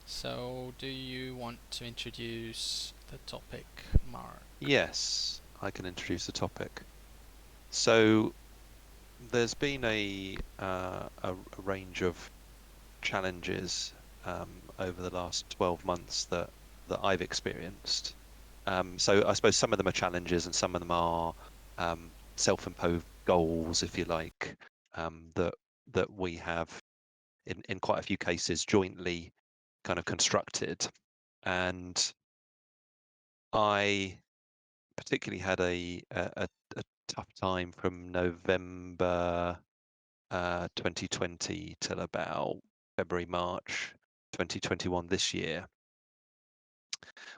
So, do you want to introduce the topic, Mark? Yes, I can introduce the topic. So there's been a range of challenges over the last 12 months that I've experienced. So I suppose some of them are challenges and some of them are self-imposed goals, if you like, that we have in quite a few cases jointly kind of constructed. And I particularly had a tough time from November 2020 till about February, March 2021 this year,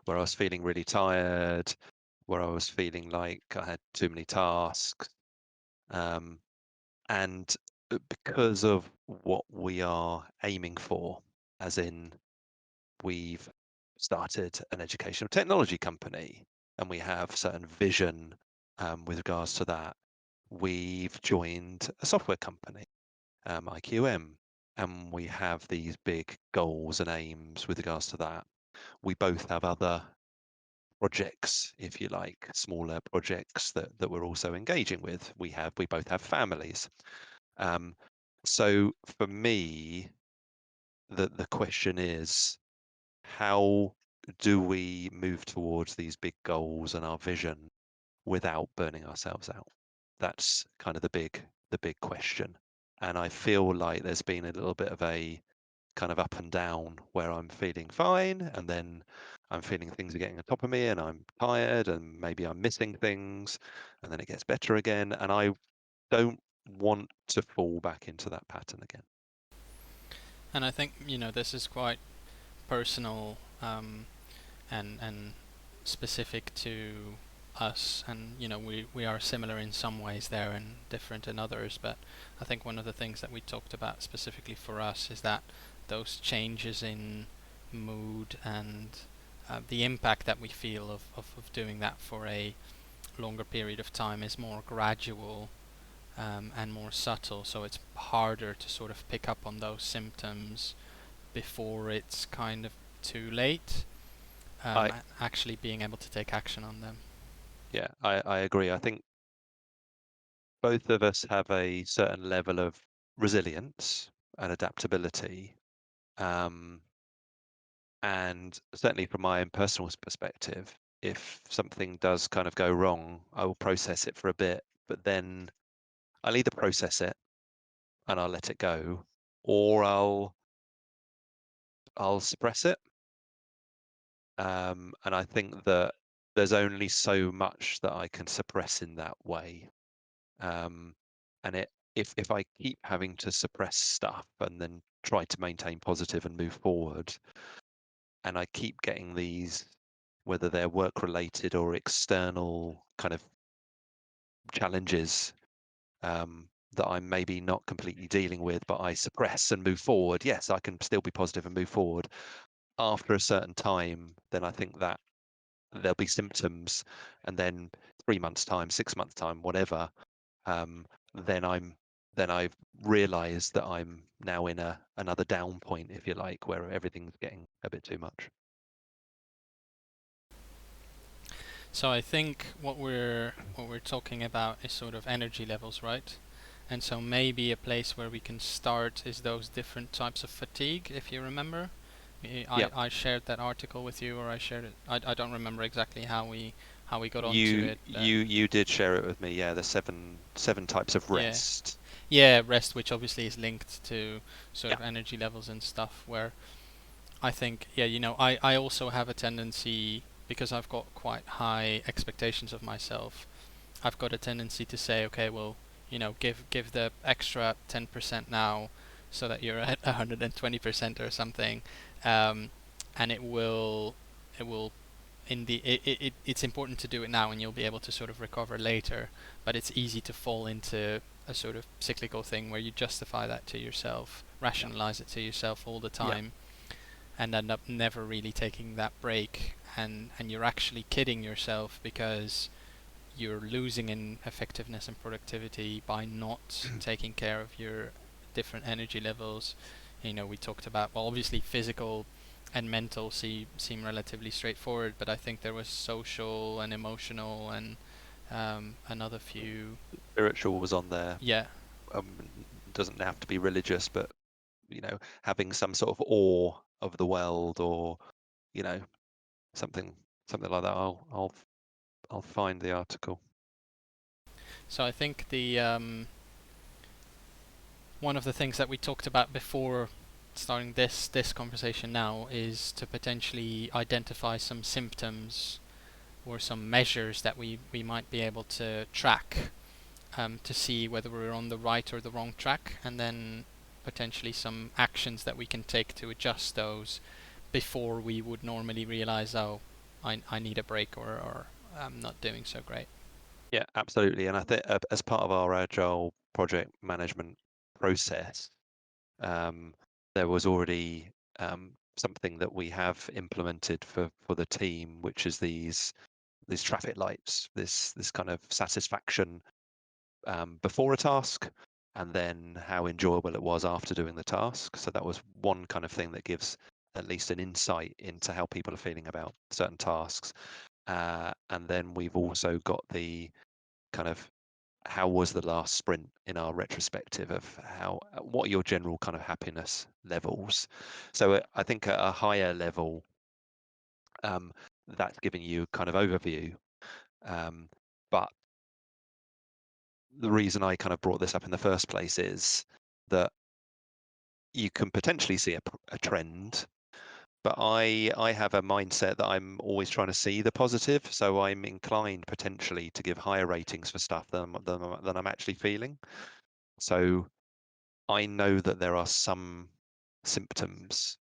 where I was feeling really tired, where I was feeling like I had too many tasks. Um, and because of what we are aiming for, as in we've started an educational technology company and we have certain vision with regards to that. We've joined a software company, IQM, and we have these big goals and aims with regards to that. We both have other projects, if you like, smaller projects that we're also engaging with. We both have families. Um, so for me, the question is, how do we move towards these big goals and our vision without burning ourselves out? That's kind of the big question. And I feel like there's been a little bit of a kind of up and down where I'm feeling fine and then I'm feeling things are getting on top of me and I'm tired and maybe I'm missing things and then it gets better again. And I don't want to fall back into that pattern again. And I think this is quite personal, and specific to us, and we are similar in some ways there and different in others. But I think one of the things that we talked about specifically for us is that those changes in mood and the impact that we feel of doing that for a longer period of time is more gradual, and more subtle, so it's harder to sort of pick up on those symptoms before it's kind of too late, I actually being able to take action on them. Yeah, I agree. I think both of us have a certain level of resilience and adaptability. Um, and certainly from my own personal perspective, if something does kind of go wrong, I will process it for a bit, but then I'll either process it and I'll let it go, or I'll suppress it. And I think that there's only so much that I can suppress in that way. Um, and if I keep having to suppress stuff and then try to maintain positive and move forward, and I keep getting these, whether they're work related or external kind of challenges that I'm maybe not completely dealing with, but I suppress and move forward. Yes, I can still be positive and move forward. After a certain time, then I think that there'll be symptoms, and then 3 months' time, 6 months' time, whatever, um, then I've realised that I'm now in another down point, if you like, where everything's getting a bit too much. So I think what we're talking about is sort of energy levels, right? And so maybe a place where we can start is those different types of fatigue, if you remember. I, Yep. I shared that article with you, or I shared it. I don't remember exactly how we got onto You it, but you you did share it with me, yeah, the seven types of yeah, rest. yeah, rest, which obviously is linked to sort Yeah. of energy levels and stuff. Where I think, yeah, I also have a tendency, because I've got quite high expectations of myself. I've got a tendency to say, okay, well, give the extra 10% now, so that you're at 120% or something, um, and it will it's important to do it now, and you'll be able to sort of recover later. But it's easy to fall into a sort of cyclical thing where you justify that to yourself, Yeah. rationalize it to yourself all the Yeah. time, and end up never really taking that break, and you're actually kidding yourself, because you're losing in effectiveness and productivity by not taking care of your different energy levels. We talked about, well, obviously physical and mental seem relatively straightforward, but I think there was social and emotional and another few. Spiritual was on there. Yeah. Doesn't have to be religious, but having some sort of awe of the world, or something something like that. I'll find the article. So I think the one of the things that we talked about before starting this conversation now is to potentially identify some symptoms or some measures that we might be able to track, to see whether we're on the right or the wrong track, and then potentially some actions that we can take to adjust those before we would normally realize, oh, I need a break, or I'm not doing so great. Yeah, absolutely. And I think as part of our agile project management process, um, there was already something that we have implemented for the team, which is these traffic lights, this kind of satisfaction before a task, and then how enjoyable it was after doing the task. So that was one kind of thing that gives at least an insight into how people are feeling about certain tasks. And then we've also got the kind of how was the last sprint in our retrospective of what are your general kind of happiness levels. So I think at a higher level, um, that's giving you kind of overview. But the reason I kind of brought this up in the first place is that you can potentially see a trend, but I have a mindset that I'm always trying to see the positive, so I'm inclined potentially to give higher ratings for stuff than I'm actually feeling. So I know that there are some symptoms,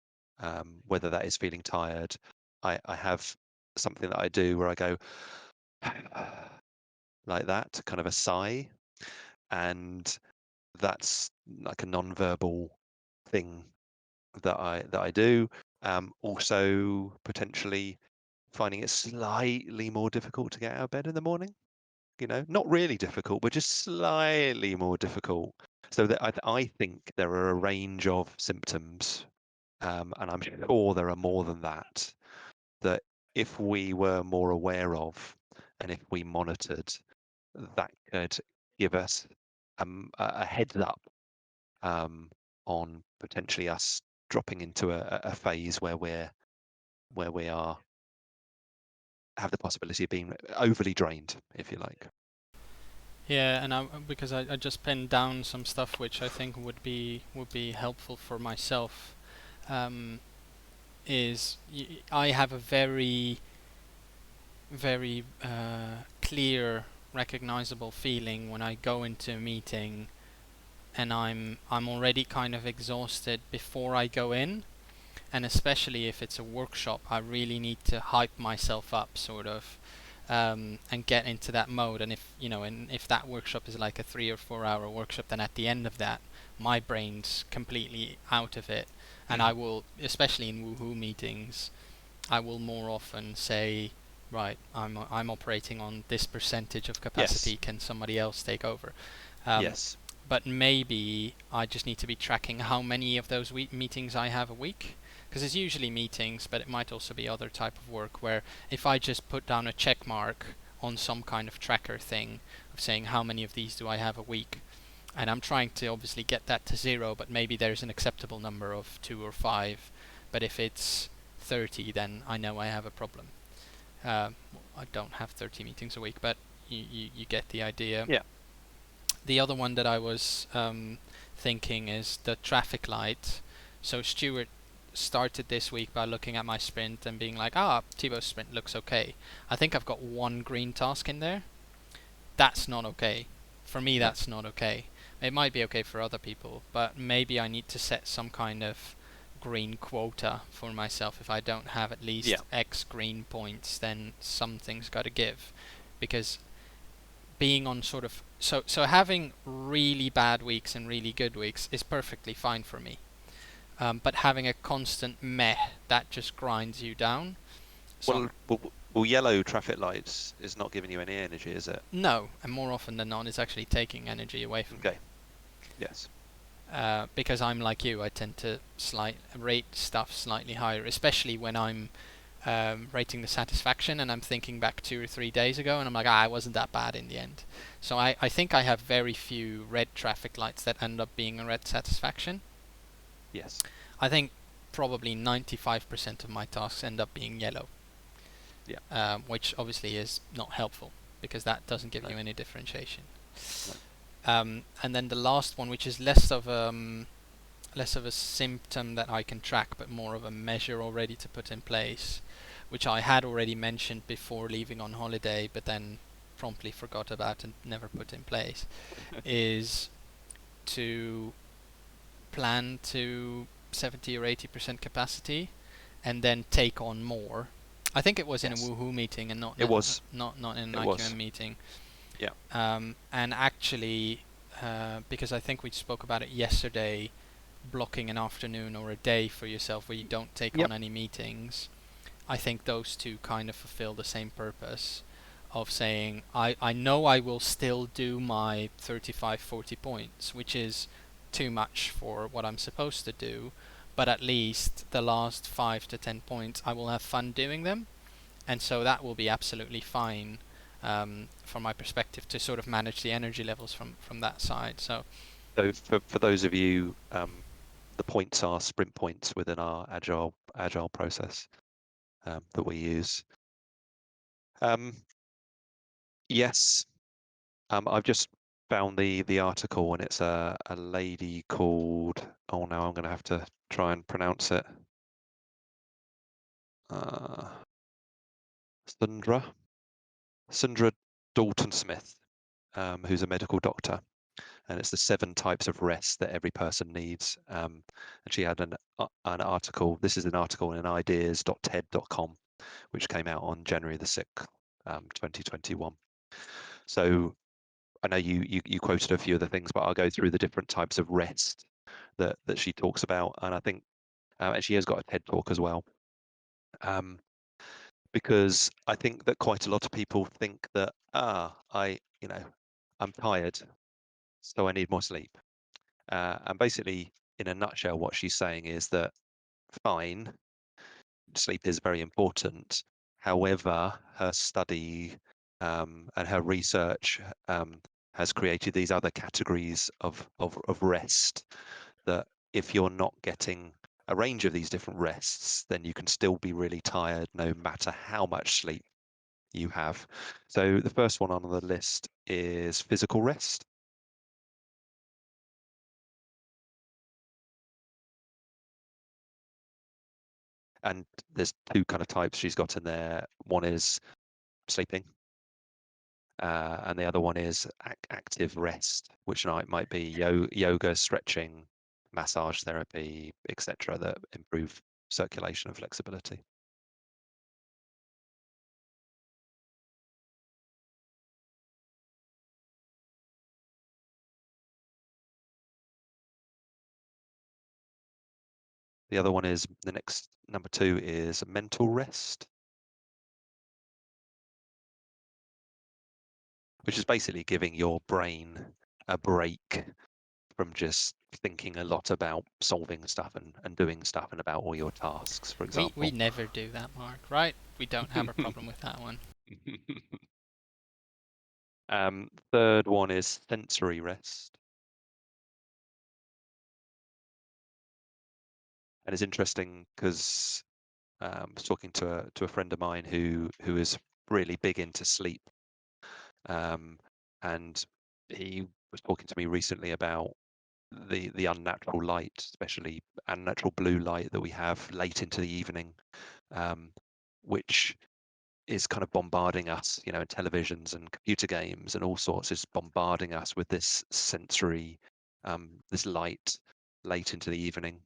whether that is feeling tired. I have something that I do where I go like that, kind of a sigh, and that's like a non-verbal thing that I do. Also, potentially finding it slightly more difficult to get out of bed in the morning. Not really difficult, but just slightly more difficult. So that I think there are a range of symptoms, and I'm sure there are more than that. That if we were more aware of, and if we monitored, that could give us a heads up um, on potentially us dropping into a phase where we are have the possibility of being overly drained, if you like. Yeah, and because I just pinned down some stuff which I think would be helpful for myself. Um, I have a very clear, recognizable feeling when I go into a meeting and I'm already kind of exhausted before I go in, and especially if it's a workshop, I really need to hype myself up, sort of, and get into that mode. And if that workshop is like a 3 or 4 hour workshop, then at the end of that, my brain's completely out of it, and I will, especially in woohoo meetings, I will more often say, right, I'm operating on this percentage of Yes, capacity. Can somebody else take over? Um, yes, but maybe I just need to be tracking how many of those meetings I have a week, because it's usually meetings, but it might also be other type of work where if I just put down a check mark on some kind of tracker thing of saying how many of these do I have a week, and I'm trying to obviously get that to zero, but maybe there's an acceptable number of 2 or 5, but if it's 30, then I know I have a problem. I don't have 30 meetings a week, but you get the idea. yeah, The other one that I was thinking is the traffic light. So Stuart started this week by looking at my sprint and being like, Thibaut's sprint looks okay. I think I've got one green task in there. That's not okay. For me, no, that's not okay. It might be okay for other people, but maybe I need to set some kind of green quota for myself. If I don't have at yeah. least X green points, then something's got to give. Because being on sort of so having really bad weeks and really good weeks is perfectly fine for me. But having a constant meh, that just grinds you down. So Well, yellow traffic lights is not giving you any energy, is it? no, and more often than not, it's actually taking energy away from me. Okay. Yes. Because I'm like you, I tend to rate stuff slightly higher, especially when I'm rating the satisfaction and I'm thinking back 2 or 3 days ago and I'm like, it wasn't that bad in the end. So I think I have very few red traffic lights that end up being a red satisfaction. Yes. I think probably 95% of my tasks end up being yellow, Yeah. which obviously is not helpful because that doesn't give No. you any differentiation. No. And then the last one, which is less of a symptom that I can track, but more of a measure already to put in place, which I had already mentioned before leaving on holiday, but then promptly forgot about and never put in place, is to plan to 70 or 80% capacity and then take on more. I think it was in a Yes. Woohoo meeting and It was. not in an It IQM was. meeting. Yeah. And actually, because I think we spoke about it yesterday, blocking an afternoon or a day for yourself where you don't take Yep. on any meetings, I think those two kind of fulfill the same purpose of saying, I know I will still do my 35, 40 points, which is too much for what I'm supposed to do, but at least the last 5 to 10 points I will have fun doing them, and so that will be absolutely fine from my perspective to sort of manage the energy levels from that side. So So for those of you, the points are sprint points within our agile process that we use. Yes, I've just found the article, and it's a lady called, oh no, I'm going to have to try and pronounce it. Sandra Dalton Smith, who's a medical doctor, and it's the 7 types of rest that every person needs. And she had an article. This is an article in ideas.ted.com, which came out on January the 6th, 2021. So I know you quoted a few of the things, but I'll go through the different types of rest that she talks about, and I think and she has got a TED talk as well. Because I think that quite a lot of people think that I'm tired, so I need more sleep. And basically, in a nutshell, what she's saying is that fine, sleep is very important. However, her study and her research has created these other categories of rest that if you're not getting a range of these different rests, then you can still be really tired no matter how much sleep you have. So the first one on the list is physical rest. And there's 2 kind of types she's got in there. One is sleeping, and the other one is active rest, which might be yoga, stretching, massage therapy, etc., that improve circulation and flexibility. The other one is the next number 2 is mental rest, which is basically giving your brain a break from just thinking a lot about solving stuff and doing stuff and about all your tasks, for we example. never do that, Mark, right? We don't have a problem with that one. Third one is sensory rest. And it's interesting because I was talking to a friend of mine who is really big into sleep. And he was talking to me recently about the unnatural light, especially unnatural blue light that we have late into the evening, which is kind of bombarding us, in televisions and computer games and all sorts, is bombarding us with this sensory, this light late into the evening,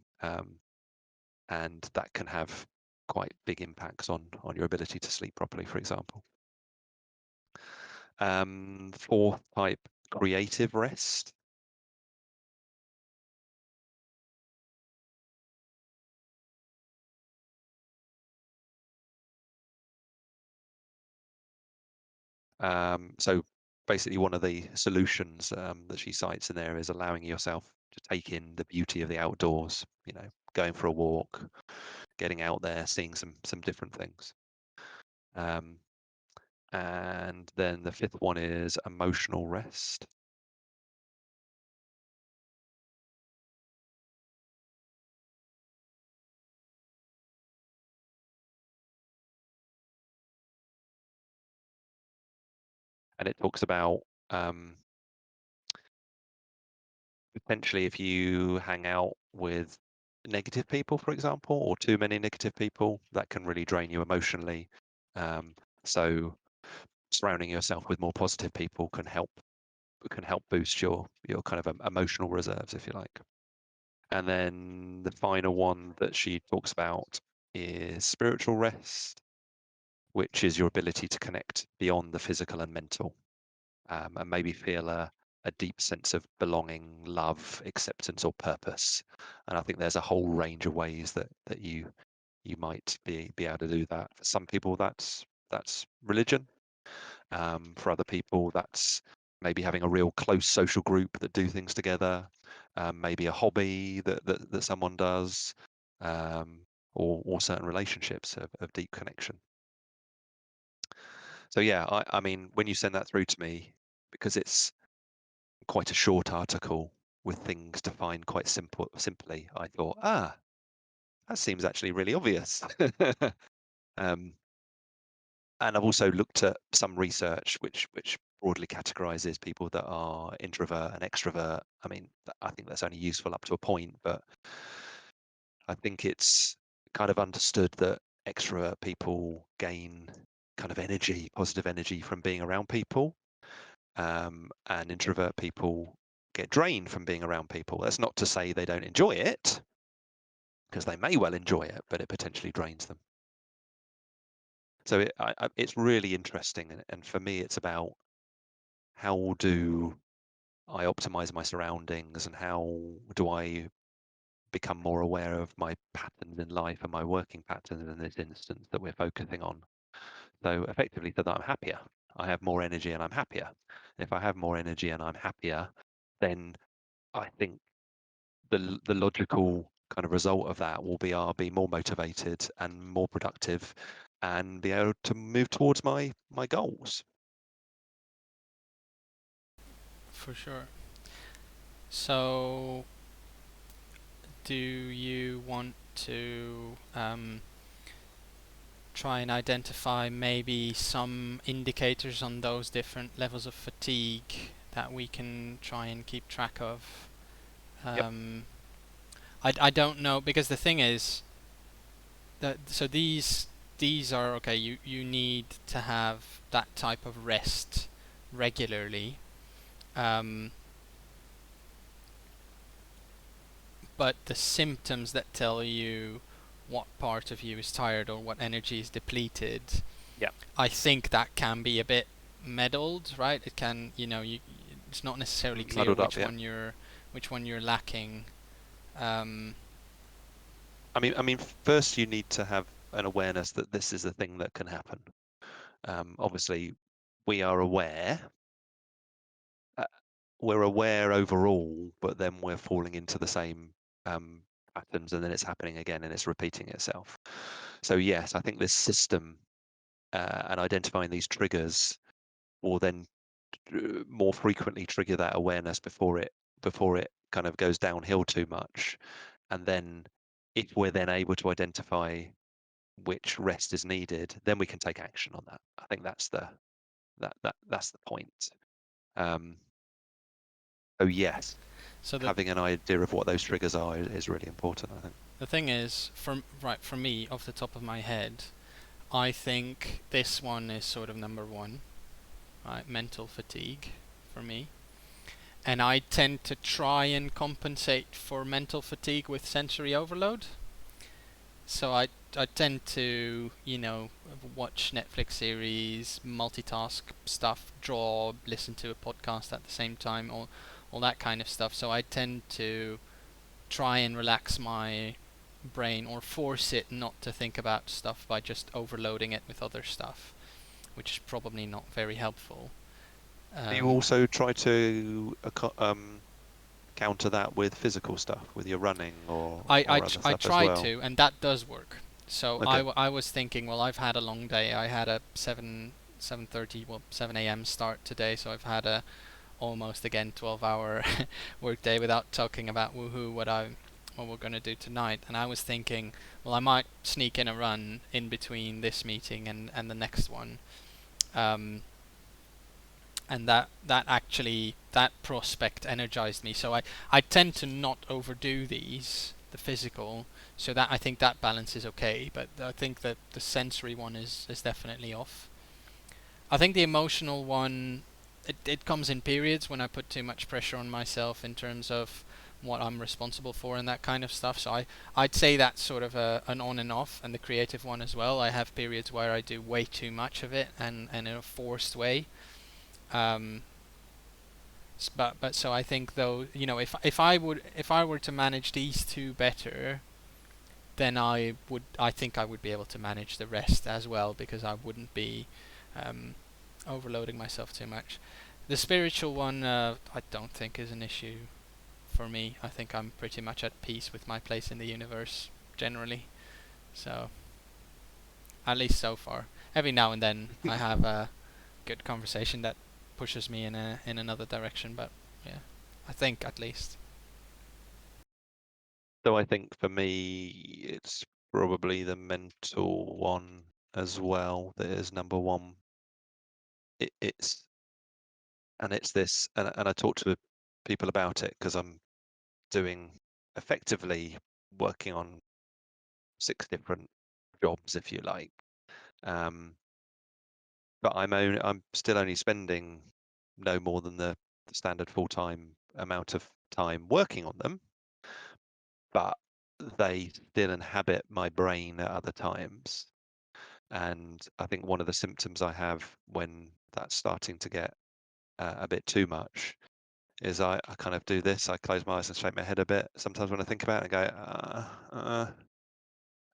and that can have quite big impacts on your ability to sleep properly, for example. Fourth type, creative rest. So basically, one of the solutions that she cites in there is allowing yourself to take in the beauty of the outdoors, you know, going for a walk, getting out there, seeing some different things. And then the fifth one is emotional rest. And it talks about potentially if you hang out with negative people, for example, or too many negative people, that can really drain you emotionally. So surrounding yourself with more positive people can help boost your kind of emotional reserves, if you like. And then the final one that she talks about is spiritual rest, which is your ability to connect beyond the physical and mental, and maybe feel a deep sense of belonging, love, acceptance, or purpose. And I think there's a whole range of ways that you might be able to do that. For some people, that's religion. For other people, that's maybe having a real close social group that do things together. Maybe a hobby that someone does, or certain relationships of deep connection. So yeah, I mean, when you send that through to me, because it's quite a short article with things defined quite simply, I thought, that seems actually really obvious. um, and I've also looked at some research which broadly categorizes people that are introvert and extrovert. I mean, I think that's only useful up to a point, but I think it's kind of understood that extrovert people gain kind of energy, positive energy from being around people, and introvert people get drained from being around people. That's not to say they don't enjoy it, because they may well enjoy it, but it potentially drains them. So it's really interesting, and for me, it's about how do I optimize my surroundings, and how do I become more aware of my patterns in life and my working patterns in this instance that we're focusing on. So effectively, so that I'm happier, I have more energy and I'm happier. If I have more energy and I'm happier, then I think the logical kind of result of that will be I'll be more motivated and more productive and be able to move towards my goals. For sure. So, do you want to try and identify maybe some indicators on those different levels of fatigue that we can try and keep track of? Yep. Um, I don't know, because the thing is that so these are okay. You need to have that type of rest regularly. Um, but the symptoms that tell you what part of you is tired or what energy is depleted, Yep. I think that can be a bit meddled, right? It can, it's not necessarily clear Muddled up. Yeah. which one you're lacking. Um, I mean, first you need to have an awareness that this is a thing that can happen. Obviously, we are aware. Uh, we're aware overall, but then we're falling into the same um, patterns, and then it's happening again, and it's repeating itself. So yes, I think this system and identifying these triggers will then more frequently trigger that awareness before it kind of goes downhill too much. And then if we're then able to identify which rest is needed, then we can take action on that. I think that's that's the point. Um, so yes, so having an idea of what those triggers are is really important, I think. the thing is, for me, off the top of my head, I think this one is sort of number one, right? Mental fatigue for me. And I tend to try and compensate for mental fatigue with sensory overload. So I tend to, watch Netflix series, multitask stuff, draw, listen to a podcast at the same time, all that kind of stuff. So I tend to try and relax my brain or force it not to think about stuff by just overloading it with other stuff, which is probably not very helpful. Do you Um, also try to counter that with physical stuff, with your running or other I stuff as tried well? to, and that does work. So Okay. I was thinking, well, I've had a long day. I had a 7:30, well, 7 a.m. start today, so I've had a almost again 12-hour work day without talking about woohoo what we're gonna do tonight. And I was thinking, well, I might sneak in a run in between this meeting and the next one. Um, and that actually that prospect energized me. So I tend to not overdo the physical, so that I think that balance is okay. But I think that the sensory one is definitely off. I think the emotional one, it comes in periods when I put too much pressure on myself in terms of what I'm responsible for and that kind of stuff. So I'd say that's sort of an on and off, and the creative one as well. I have periods where I do way too much of it and in a forced way. Um, but so I think though, if I were to manage these two better, then I think I would be able to manage the rest as well, because I wouldn't be um, overloading myself too much. The spiritual one, I don't think is an issue for me. I think I'm pretty much at peace with my place in the universe generally. So at least so far. Every now and then I have a good conversation that pushes me in another direction, but yeah, I think at least. So I think for me, it's probably the mental one as well that is number one. It's and it's this, and I talk to people about it because I'm doing effectively working on 6 different jobs, if you like. Um, but I'm still only spending no more than the standard full-time amount of time working on them, but they still inhabit my brain at other times. And I think one of the symptoms I have when that's starting to get a bit too much is I kind of do this. I close my eyes and shake my head a bit. Sometimes when I think about it, I go,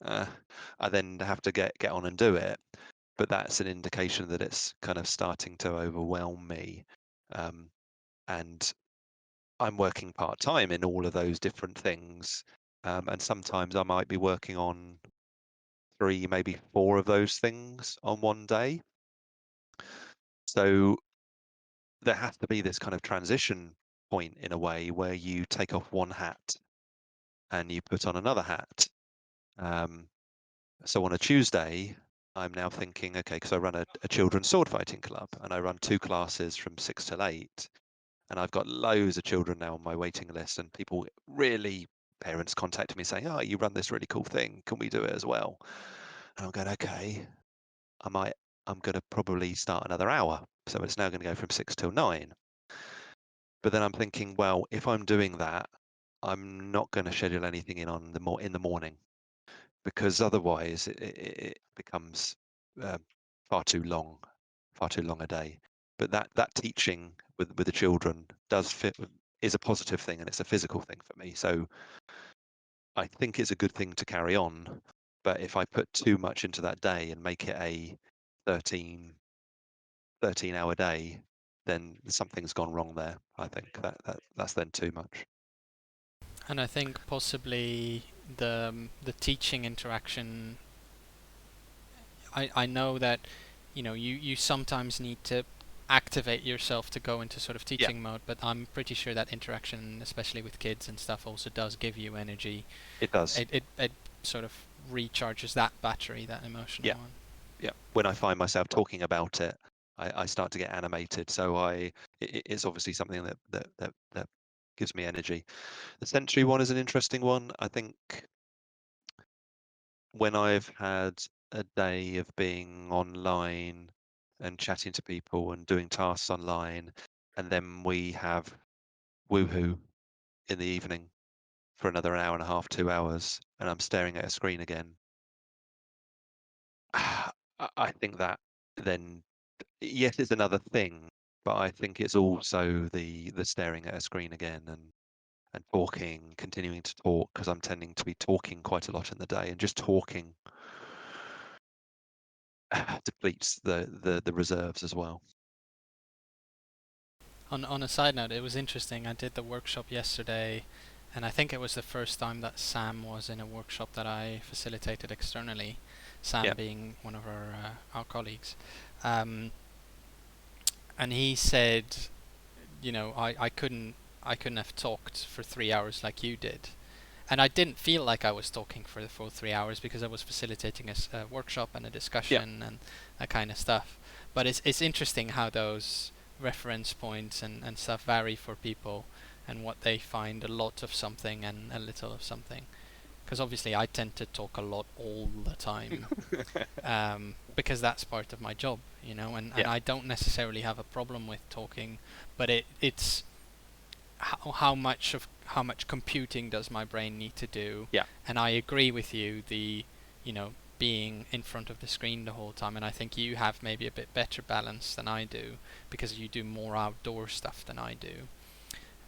uh. I then have to get on and do it. But that's an indication that it's kind of starting to overwhelm me. Um, and I'm working part time in all of those different things. And sometimes I might be working on 3, maybe 4 of those things on one day. So there has to be this kind of transition point in a way where you take off one hat and you put on another hat. Um, so on a Tuesday, I'm now thinking, okay, because I run a children's sword fighting club and I run 2 classes from 6 till 8. And I've got loads of children now on my waiting list, and people really, parents contacting me saying, oh, you run this really cool thing. Can we do it as well? And I'm going, okay, I might, I'm going to probably start another hour. So it's now going to go from 6 till 9. But then I'm thinking, well, if I'm doing that, I'm not going to schedule anything in the morning, because otherwise it becomes uh, far too long, far too long a day. But that teaching with the children does fit is a positive thing, and it's a physical thing for me. So I think it's a good thing to carry on. But if I put too much into that day and make it a 13 13-hour day, then something's gone wrong there. I think that's then too much. And I think possibly the teaching interaction. I know that you sometimes need to activate yourself to go into sort of Yeah, teaching mode, but I'm pretty sure that interaction, especially with kids and stuff, also does give you energy. it does. It sort of recharges that battery, that emotional Yeah, one. yeah. When I find myself talking about it, I start to get animated. So it's obviously something that gives me energy. The sensory one is an interesting one. I think when I've had a day of being online and chatting to people and doing tasks online, and then we have woohoo in the evening for another hour and a half, 2 hours, and I'm staring at a screen again. I think that then, yes, it's another thing, but I think it's also the staring at a screen again and talking, continuing to talk, because I'm tending to be talking quite a lot in the day, and just talking depletes the reserves as well. On a side note, it was interesting. I did the workshop yesterday, and I think it was the first time that Sam was in a workshop that I facilitated externally. Yeah, Sam being one of our colleagues, um, and he said, I couldn't have talked for 3 hours like you did. And I didn't feel like I was talking for the full 3 hours because I was facilitating a workshop and a yeah, discussion and that kind of stuff. But it's interesting how those reference points and stuff vary for people and what they find a lot of something and a little of something. Because obviously I tend to talk a lot all the time because that's part of my job, and yeah, I don't necessarily have a problem with talking, but it's how much computing does my brain need to do? yeah, And I agree with you, being in front of the screen the whole time, and I think you have maybe a bit better balance than I do because you do more outdoor stuff than I do.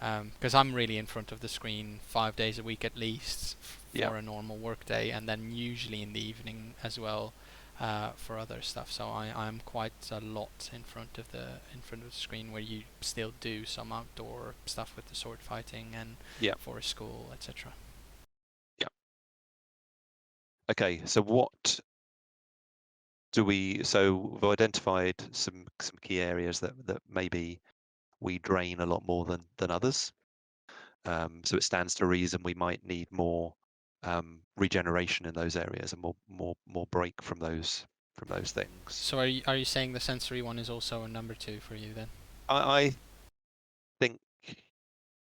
Because I'm really in front of the screen 5 days a week at least yeah, for a normal work day, and then usually in the evening as well for other stuff. So I'm quite a lot in front of the screen where you still do some outdoor stuff with the sword fighting and yeah, for school, etc. yeah. Okay, so what do we? So we've identified some key areas that maybe we drain a lot more than others. So it stands to reason we might need more regeneration in those areas and more break from those things. So are you saying the sensory one is also a number two for you then? I think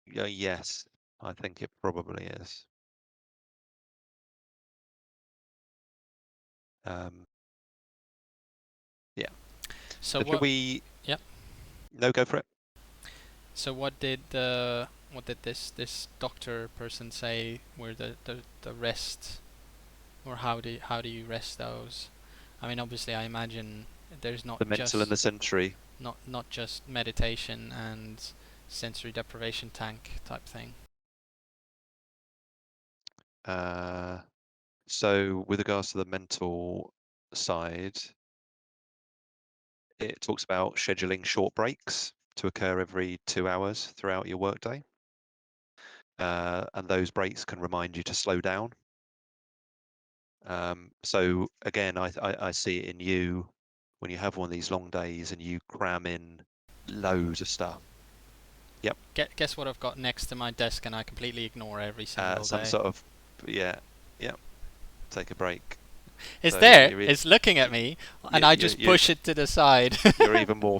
yes, I think it probably is. Um, yeah. So So should what? we? Yep. No, go for it. So what did this doctor person say were the rest, or how do you rest those? I mean, obviously, I imagine there's not The mental and just the sensory. not just meditation and sensory deprivation tank type thing. Uh, so with regards to the mental side, it talks about scheduling short breaks to occur every 2 hours throughout your workday. And those breaks can remind you to slow down. So again, I see it in you when you have one of these long days and you cram in loads of stuff. Yep. Guess what I've got next to my desk, and I completely ignore every single Some day. sort of, yeah, yeah, take a break. It's So there. It's looking at me, and I just you push it to the side. you're even more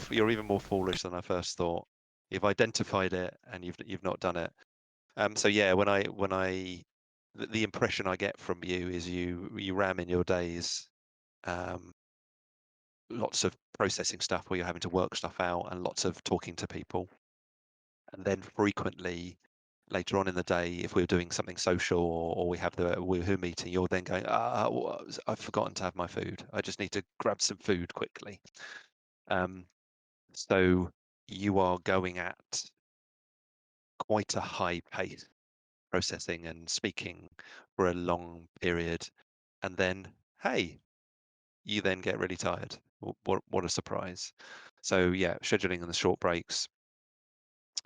foolish than I first thought. You've identified it and you've not done it. So yeah, the impression I get from you is you ram in your days um, lots of processing stuff where you're having to work stuff out and lots of talking to people. And then frequently later on in the day, if we're doing something social or we have the Woohoo meeting, you're then going, I've forgotten to have my food. I just need to grab some food quickly. Um, so you are going at quite a high pace, processing and speaking for a long period. And then, hey, you then get really tired. What a surprise. So yeah, scheduling and the short breaks,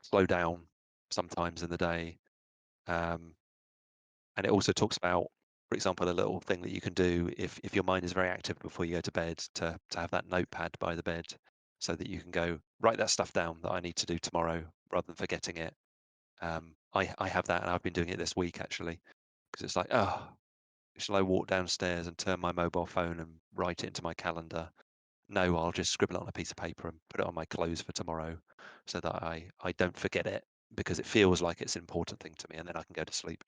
slow down sometimes in the day. Um, and it also talks about, for example, a little thing that you can do if your mind is very active before you go to bed to have that notepad by the bed so that you can go write that stuff down that I need to do tomorrow rather than forgetting it. I have that and I've been doing it this week actually because it's like, oh, shall I walk downstairs and turn my mobile phone and write it into my calendar? No, I'll just scribble it on a piece of paper and put it on my clothes for tomorrow so that I don't forget it because it feels like it's an important thing to me and then I can go to sleep.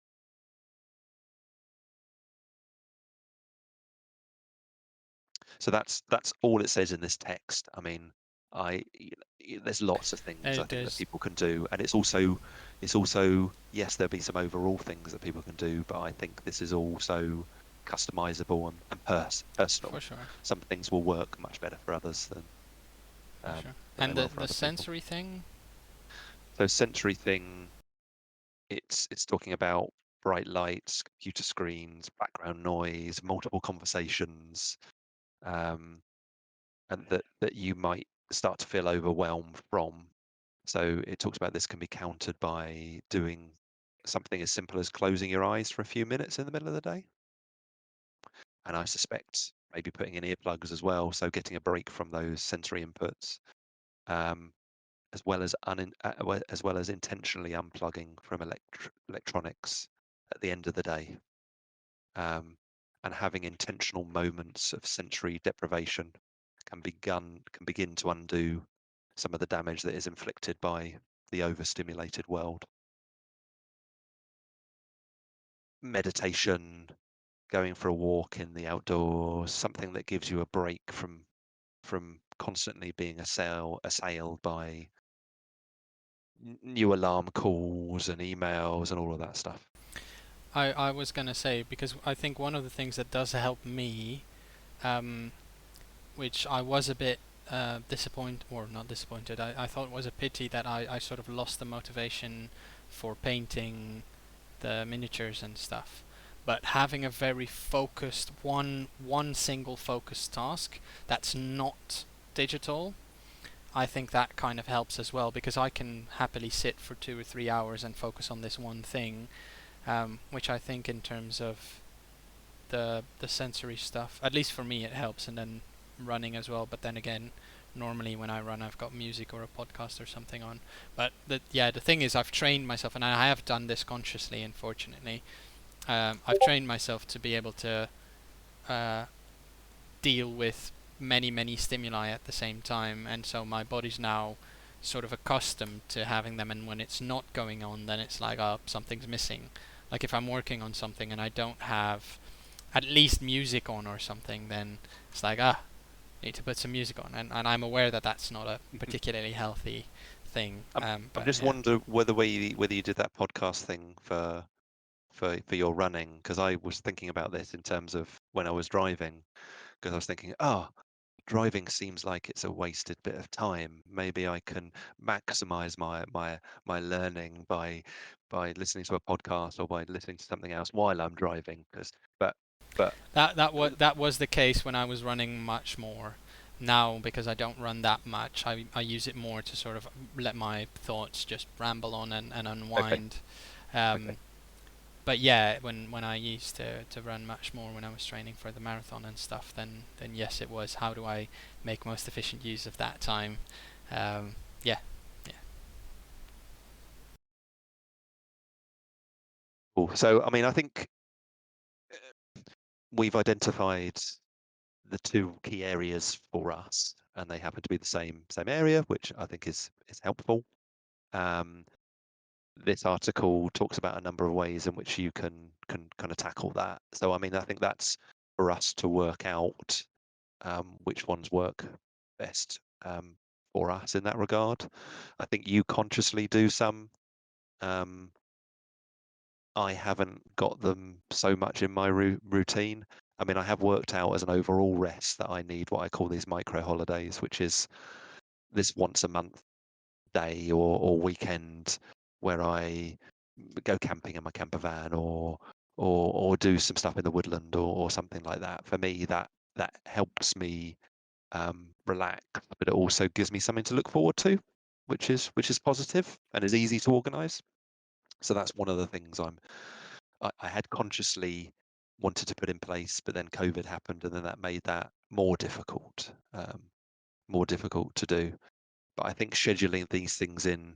So that's all it says in this text. I mean, there's lots of things I think that There's people can do, and it's also yes, there'll be some overall things that people can do, but I think this is also customizable and for personal. sure, Some things will work much better for others for sure. than they And will the for the other people. sensory thing, So sensory thing, it's talking about bright lights, computer screens, background noise, multiple conversations. Um, and that you might start to feel overwhelmed from. So it talks about this can be countered by doing something as simple as closing your eyes for a few minutes in the middle of the day. And I suspect maybe putting in earplugs as well, so getting a break from those sensory inputs, um, as well as intentionally unplugging from electronics at the end of the day, um, and having intentional moments of sensory deprivation can begin to undo some of the damage that is inflicted by the overstimulated world. Meditation, going for a walk in the outdoors, something that gives you a break from constantly being assailed by new alarm calls and emails and all of that stuff. I was gonna say, because I think one of the things that does help me, um, which I was a bit disappointed, or not disappointed, I thought it was a pity that I sort of lost the motivation for painting the miniatures and stuff. But having a very focused one single focused task that's not digital, I think that kind of helps as well, because I can happily sit for 2 or 3 hours and focus on this one thing, which I think in terms of the sensory stuff, at least for me, it helps. And then running as well. But then again, normally when I run, I've got music or a podcast or something on. But the thing is, I've trained myself, and I have done this consciously, unfortunately. I've trained myself to be able to uh, deal with many stimuli at the same time, and so my body's now sort of accustomed to having them. And when it's not going on, then it's like, oh, something's missing. Like if I'm working on something and I don't have at least music on or something, then it's like, need to put some music on. And I'm aware that that's not a particularly healthy thing. I'm But just yeah. wonder whether you did that podcast thing for your running, because I was thinking about this in terms of when I was driving, because I was thinking, oh, driving seems like it's a wasted bit of time. Maybe I can maximize my learning by listening to a podcast or by listening to something else while I'm driving. But but That was the case when I was running much more. Now, because I don't run that much, I use it more to sort of let my thoughts just ramble on and okay, unwind. Um, okay. but yeah, when I used to run much more when I was training for the marathon and stuff, then yes, it was how do I make most efficient use of that time. Yeah, yeah. Cool. So I mean, I think we've identified the two key areas for us, and they happen to be the same area, which I think is helpful. Um, this article talks about a number of ways in which you can kind of tackle that. So I mean, I think that's for us to work out which ones work best for us in that regard. I think you consciously do some. Um, I haven't got them so much in my routine. I mean, I have worked out as an overall rest that I need what I call these micro holidays, which is this once a month day or weekend where I go camping in my camper van or do some stuff in the woodland or something like that. For me, that helps me relax, but it also gives me something to look forward to, which is positive and is easy to organise. So that's one of the things I had consciously wanted to put in place, but then COVID happened, and then that made that more difficult to do. But I think scheduling these things in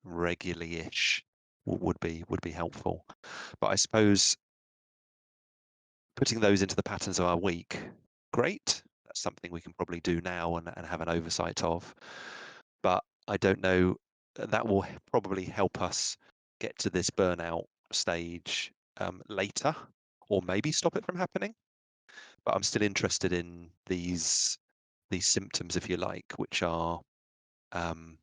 regularly-ish would be helpful. But I suppose putting those into the patterns of our week, great. That's something we can probably do now and have an oversight of. But I don't know, that will probably help us get to this burnout stage later, or maybe stop it from happening. But I'm still interested in these symptoms, if you like, um,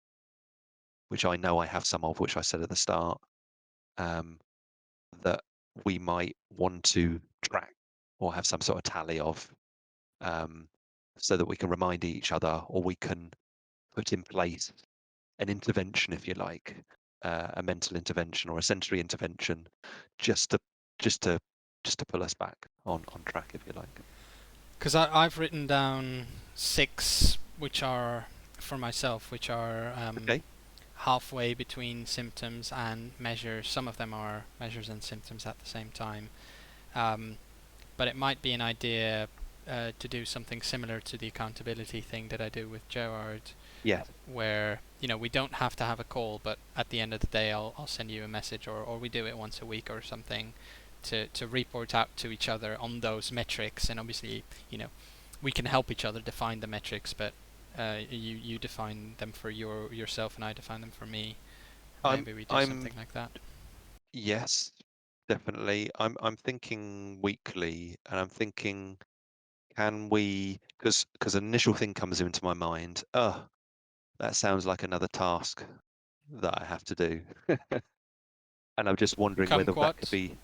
which I know I have some of, which I said at the start, um, that we might want to track or have some sort of tally of, um, so that we can remind each other, or we can put in place an intervention, if you like, a mental intervention or a sensory intervention, just to just to just to pull us back on track, if you like. Because I've written down six, which are for myself, which are Okay. halfway between symptoms and measures. Some of them are measures and symptoms at the same time. Um, but it might be an idea to do something similar to the accountability thing that I do with Gerard, Yeah. where we don't have to have a call, but at the end of the day, I'll send you a message, or we do it once a week or something, to report out to each other on those metrics. And obviously, we can help each other define the metrics, but you define them for yourself, and I define them for me. I'm Maybe we do I'm something like that. yes, definitely. I'm thinking weekly, and I'm thinking, can we? Because an initial thing comes into my mind. Oh, that sounds like another task that I have to do, and I'm just wondering whether that could Kumquat. be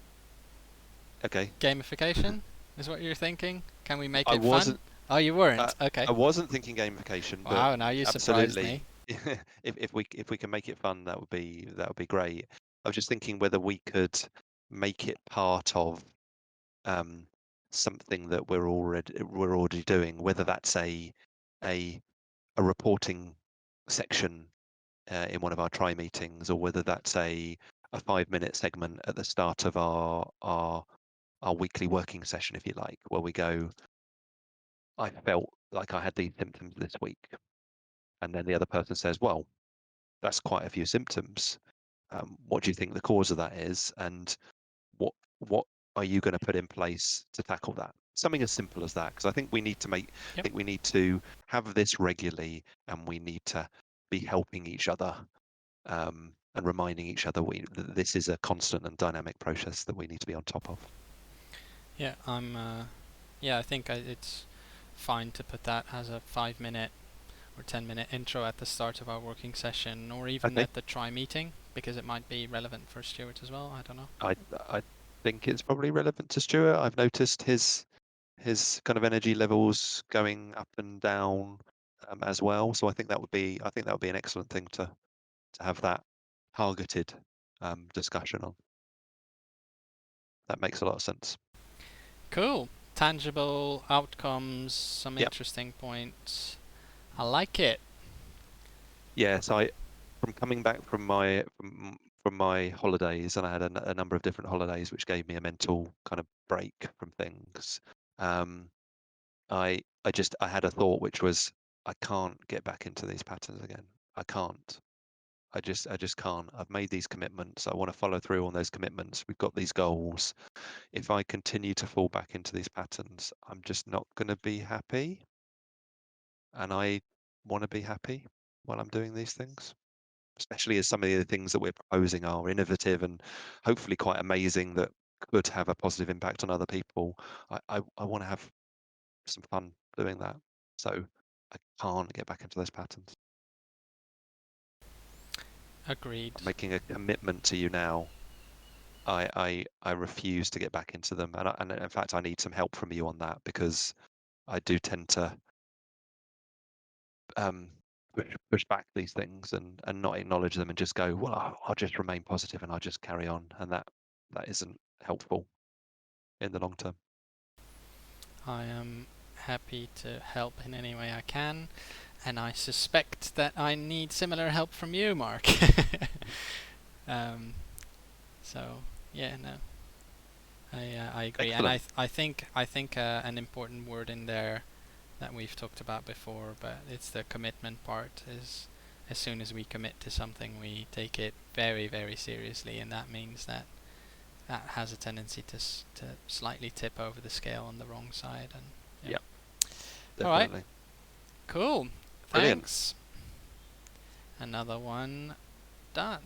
okay. Gamification is what you're thinking? Can we make I it fun? wasn't. Oh, you Uh, weren't. Okay. I wasn't thinking gamification, but Wow, now you surprised absolutely, me. if we can make it fun, that would be great. I was just thinking whether we could make it part of um, something that we're already doing, whether that's a a reporting section in one of our try meetings, or whether that's a 5-minute segment at the start of our weekly working session, if you like, where we go, I felt like I had these symptoms this week. And then the other person says, well, that's quite a few symptoms. What do you think the cause of that is? And what are you going to put in place to tackle that? Something as simple as that, because I Yep. think we need to have this regularly, and we need to be helping each other and reminding each other that this is a constant and dynamic process that we need to be on top of. Yeah, I think it's fine to put that as a 5 minute or 10 minute intro at the start of our working session, or even Okay, at the try meeting, because it might be relevant for Stuart as well. I don't know. I think it's probably relevant to Stuart. I've noticed his kind of energy levels going up and down as well. So I think that would be an excellent thing to have that targeted discussion on. That makes a lot of sense. Cool. Tangible outcomes, some Yeah, interesting points. I like it. yeah. So from coming back from my holidays, and I had a number of different holidays, which gave me a mental kind of break from things. Um, I had a thought which was, I can't get back into these patterns again. I can't. I just can't. I've made these commitments. I want to follow through on those commitments. We've got these goals. If I continue to fall back into these patterns, I'm just not going to be happy. And I want to be happy while I'm doing these things, especially as some of the things that we're proposing are innovative and hopefully quite amazing, that could have a positive impact on other people. I want to have some fun doing that. So I can't get back into those patterns. Agreed. I'm making a commitment to you now. I refuse to get back into them, and in fact, I need some help from you on that, because I do tend to um, push back these things and not acknowledge them, and just go, well, I'll just remain positive and I'll just carry on, and that isn't helpful in the long term. I am happy to help in any way I can, and I suspect that I need similar help from you, Mark. um, so yeah, no, I agree, and Excellent. I think an important word in there that we've talked about before, but it's the commitment part. Is as soon as we commit to something, we take it very, very seriously, and that means that has a tendency to slightly tip over the scale on the wrong side. And yeah. Yeah, All right. definitely. Cool. Brilliant. Thanks. Another one done.